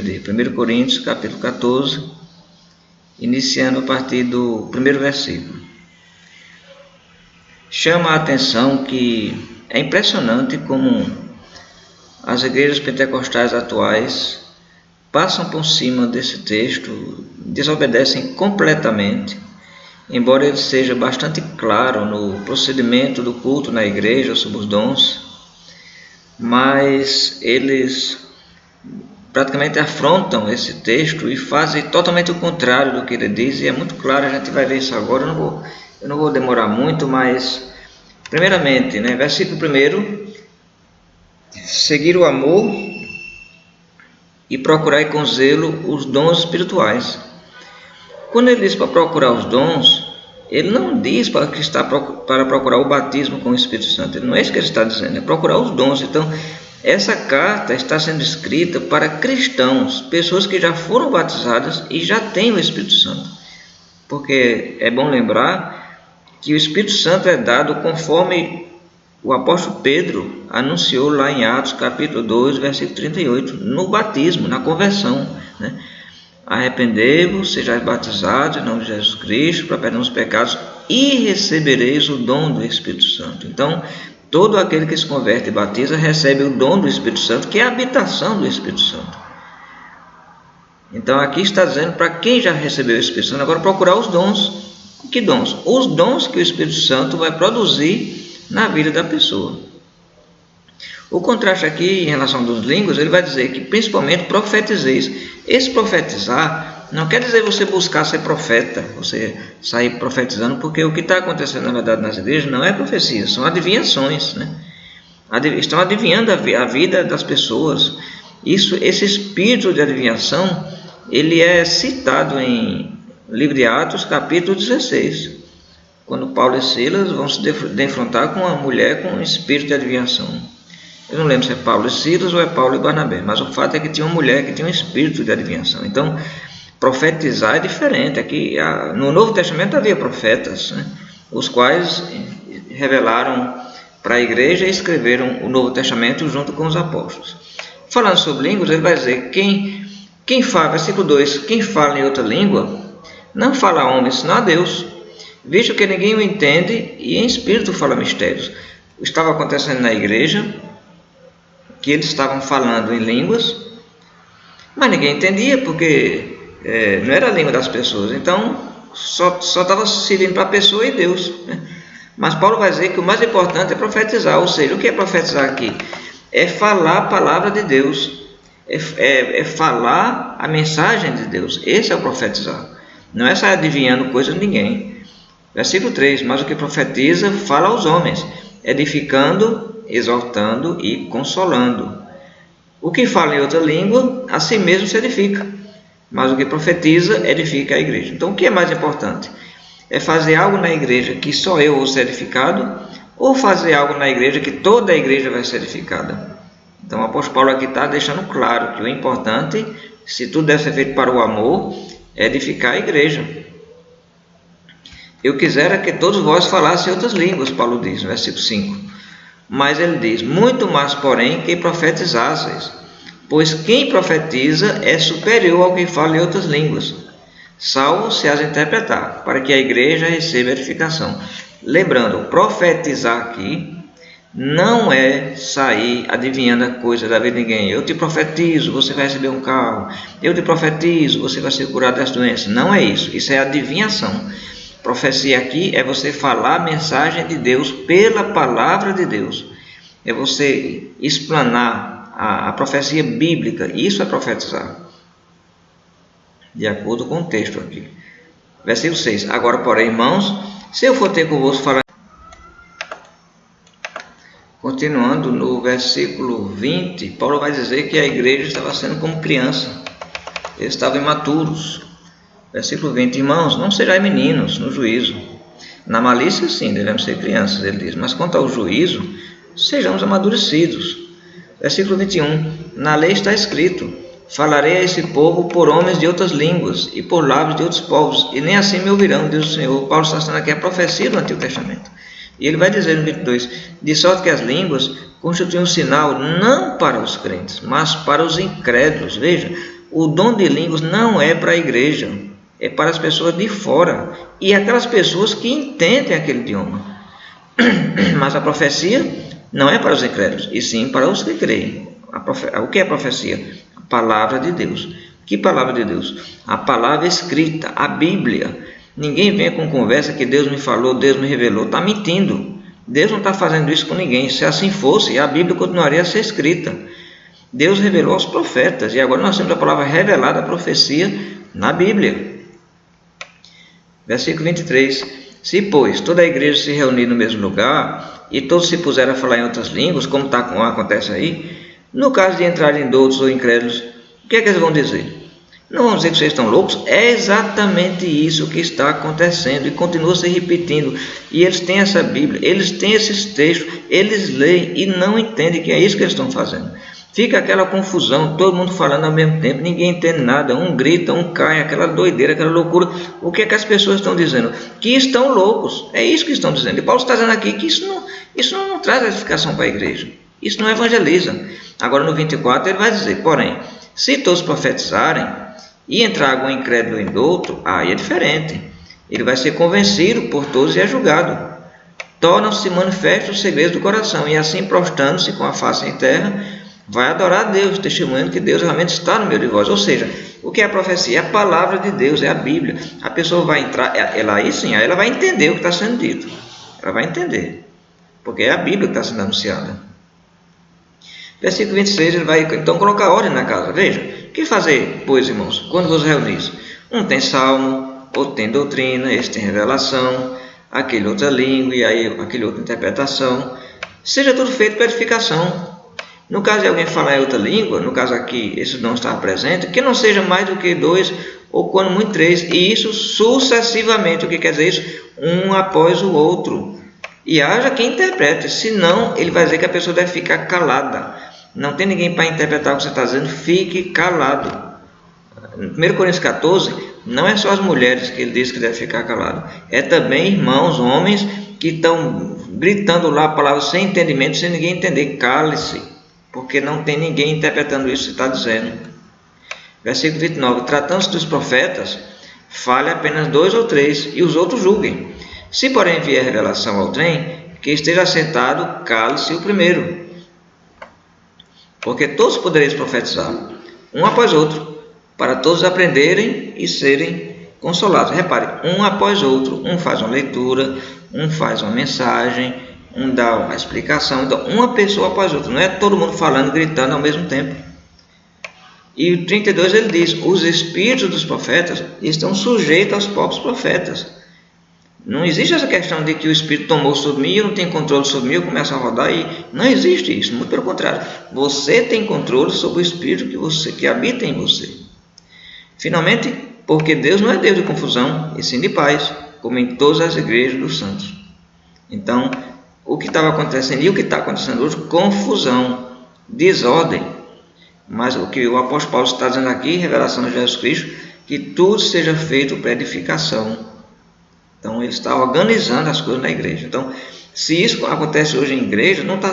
Bíblia de 1 Coríntios, capítulo 14, iniciando a partir do primeiro versículo. Chama a atenção que é impressionante como as igrejas pentecostais atuais passam por cima desse texto, desobedecem completamente, embora ele seja bastante claro no procedimento do culto na igreja sobre os dons, mas eles praticamente afrontam esse texto e fazem totalmente o contrário do que ele diz, e é muito claro, a gente vai ver isso agora, eu não vou demorar muito, mas primeiramente, versículo 1, seguir o amor e procurar com zelo os dons espirituais. Quando ele diz para procurar os dons, ele não diz para procurar o batismo com o Espírito Santo, não é isso que ele está dizendo, é procurar os dons. Então, essa carta está sendo escrita para cristãos, pessoas que já foram batizadas e já têm o Espírito Santo, porque é bom lembrar que o Espírito Santo é dado conforme o apóstolo Pedro anunciou lá em Atos capítulo 2, versículo 38, no batismo, na conversão, Arrependei-vos, sejais batizados em nome de Jesus Cristo, para perdão dos pecados, e recebereis o dom do Espírito Santo. Então, todo aquele que se converte e batiza recebe o dom do Espírito Santo, que é a habitação do Espírito Santo. Então, aqui está dizendo para quem já recebeu o Espírito Santo, agora procurar os dons. Que dons? Os dons que o Espírito Santo vai produzir na vida da pessoa. O contraste aqui em relação às línguas, ele vai dizer que principalmente profetizeis. Esse profetizar não quer dizer você buscar ser profeta, você sair profetizando, porque o que está acontecendo na verdade nas igrejas não é profecia, são adivinhações, Estão adivinhando a vida das pessoas. Esse espírito de adivinhação, ele é citado em livro de Atos, capítulo 16, quando Paulo e Silas vão se defrontar com uma mulher com um espírito de adivinhação. Eu não lembro se é Paulo e Silas ou é Paulo e Barnabé, mas o fato é que tinha uma mulher que tinha um espírito de adivinhação. Então, profetizar é diferente. Aqui, no Novo Testamento havia profetas, os quais revelaram para a igreja e escreveram o Novo Testamento junto com os apóstolos. Falando sobre línguas, ele vai dizer, quem fala, versículo 2, quem fala em outra língua, não fala a homem, senão a Deus, visto que ninguém o entende, e em espírito fala mistérios. Estava acontecendo na igreja, que eles estavam falando em línguas, mas ninguém entendia, porque não era a língua das pessoas, então só estava servindo para a pessoa e Deus. Mas Paulo vai dizer que o mais importante é profetizar, ou seja, o que é profetizar aqui? É falar a palavra de Deus, é falar a mensagem de Deus, esse é o profetizar. Não é sair adivinhando coisas de ninguém. Versículo 3, mas o que profetiza fala aos homens, edificando, exortando e consolando. O que fala em outra língua, a si mesmo se edifica, mas o que profetiza, edifica a igreja. Então, o que é mais importante? É fazer algo na igreja que só eu vou ser edificado, ou fazer algo na igreja que toda a igreja vai ser edificada? Então, o apóstolo Paulo aqui está deixando claro que o importante, se tudo deve ser feito para o amor, é edificar a igreja. Eu quisera que todos vós falassem outras línguas, Paulo diz, no versículo 5. Mas ele diz, muito mais, porém, que profetizasseis, pois quem profetiza é superior ao que fala em outras línguas, salvo se as interpretar, para que a igreja receba edificação. Lembrando, profetizar aqui não é sair adivinhando a coisa da vida de ninguém. Eu te profetizo, você vai receber um carro. Eu te profetizo, você vai ser curado das doenças. Não é isso, isso é adivinhação. Profecia aqui é você falar a mensagem de Deus pela palavra de Deus. É você explanar a profecia bíblica. Isso é profetizar. De acordo com o texto aqui. Versículo 6. Agora, porém, irmãos, se eu for ter convosco falar... Continuando no versículo 20, Paulo vai dizer que a igreja estava sendo como criança. Eles estavam imaturos. Versículo 20, irmãos, não sejais meninos no juízo. Na malícia, sim, devemos ser crianças, ele diz. Mas quanto ao juízo, sejamos amadurecidos. Versículo 21, na lei está escrito, falarei a esse povo por homens de outras línguas e por lábios de outros povos, e nem assim me ouvirão, diz o Senhor. Paulo está citando aqui a profecia do Antigo Testamento. E ele vai dizer no 22, de sorte que as línguas constituem um sinal não para os crentes, mas para os incrédulos. Veja, o dom de línguas não é para a igreja, é para as pessoas de fora e aquelas pessoas que entendem aquele idioma. Mas a profecia não é para os incrédulos, e sim para os que creem. O que é profecia? A palavra de Deus. Que palavra de Deus? A palavra escrita, a Bíblia. Ninguém vem com conversa que Deus me falou, Deus me revelou. Está mentindo. Deus não está fazendo isso com ninguém. Se assim fosse, a Bíblia continuaria a ser escrita. Deus revelou aos profetas, e agora nós temos a palavra revelada, a profecia, na Bíblia. Versículo 23. Se, pois, toda a igreja se reunir no mesmo lugar, e todos se puserem a falar em outras línguas, como acontece aí, no caso de entrarem doutos ou incrédulos, o que é que eles vão dizer? Não vão dizer que vocês estão loucos? É exatamente isso que está acontecendo e continua se repetindo. E eles têm essa Bíblia, eles têm esses textos, eles leem e não entendem que é isso que eles estão fazendo. Fica aquela confusão, todo mundo falando ao mesmo tempo, ninguém entende nada, um grita, um cai, aquela doideira, aquela loucura. O que é que as pessoas estão dizendo? Que estão loucos, é isso que estão dizendo. E Paulo está dizendo aqui que isso não traz edificação para a igreja, isso não evangeliza. Agora no 24 ele vai dizer, porém, se todos profetizarem e entrar algum incrédulo em douto, aí é diferente. Ele vai ser convencido por todos e é julgado. Tornam-se manifestos os segredos do coração, e assim prostrando-se com a face em terra, vai adorar a Deus, testemunhando que Deus realmente está no meio de vós. Ou seja, o que é a profecia? É a palavra de Deus, é a Bíblia. A pessoa vai entrar, ela aí sim, aí ela vai entender o que está sendo dito. Ela vai entender, porque é a Bíblia que está sendo anunciada. Versículo 26, ele vai então colocar ordem na casa. Veja, o que fazer, pois, irmãos, quando vos reunis? Um tem salmo, outro tem doutrina, esse tem revelação, aquele outra língua, e aí aquele outro interpretação. Seja tudo feito para edificação. No caso de alguém falar em outra língua, no caso aqui, esse não está presente, que não seja mais do que 2, ou quando muito 3, e isso sucessivamente. O que quer dizer isso? Um após o outro. E haja quem interprete, senão ele vai dizer que a pessoa deve ficar calada. Não tem ninguém para interpretar o que você está dizendo, fique calado. No 1 Coríntios 14, não é só as mulheres que ele diz que deve ficar calado, é também irmãos, homens, que estão gritando lá a palavra sem entendimento, sem ninguém entender. Cale-se, porque não tem ninguém interpretando isso que você está dizendo. Versículo 29, tratando-se dos profetas, fale apenas 2 ou 3, e os outros julguem. Se porém vier revelação ao trem, que esteja sentado, cale-se o primeiro. Porque todos podereis profetizar, um após outro, para todos aprenderem e serem consolados. Repare, um após outro, um faz uma leitura, um faz uma mensagem, um dá uma explicação. Então, uma pessoa após outra, não é todo mundo falando, gritando ao mesmo tempo. E o 32 ele diz, os espíritos dos profetas estão sujeitos aos próprios profetas. Não existe essa questão de que o Espírito tomou sobre mim, eu não tenho controle sobre mim, eu começo a rodar e não existe isso, muito pelo contrário. Você tem controle sobre o Espírito que habita em você. Finalmente, porque Deus não é Deus de confusão, e sim de paz, como em todas as igrejas dos santos. Então, o que estava acontecendo e o que está acontecendo hoje, confusão, desordem. Mas o que o apóstolo Paulo está dizendo aqui, revelação de Jesus Cristo, que tudo seja feito para edificação. Então, ele está organizando as coisas na igreja. Então, se isso acontece hoje em igreja, não está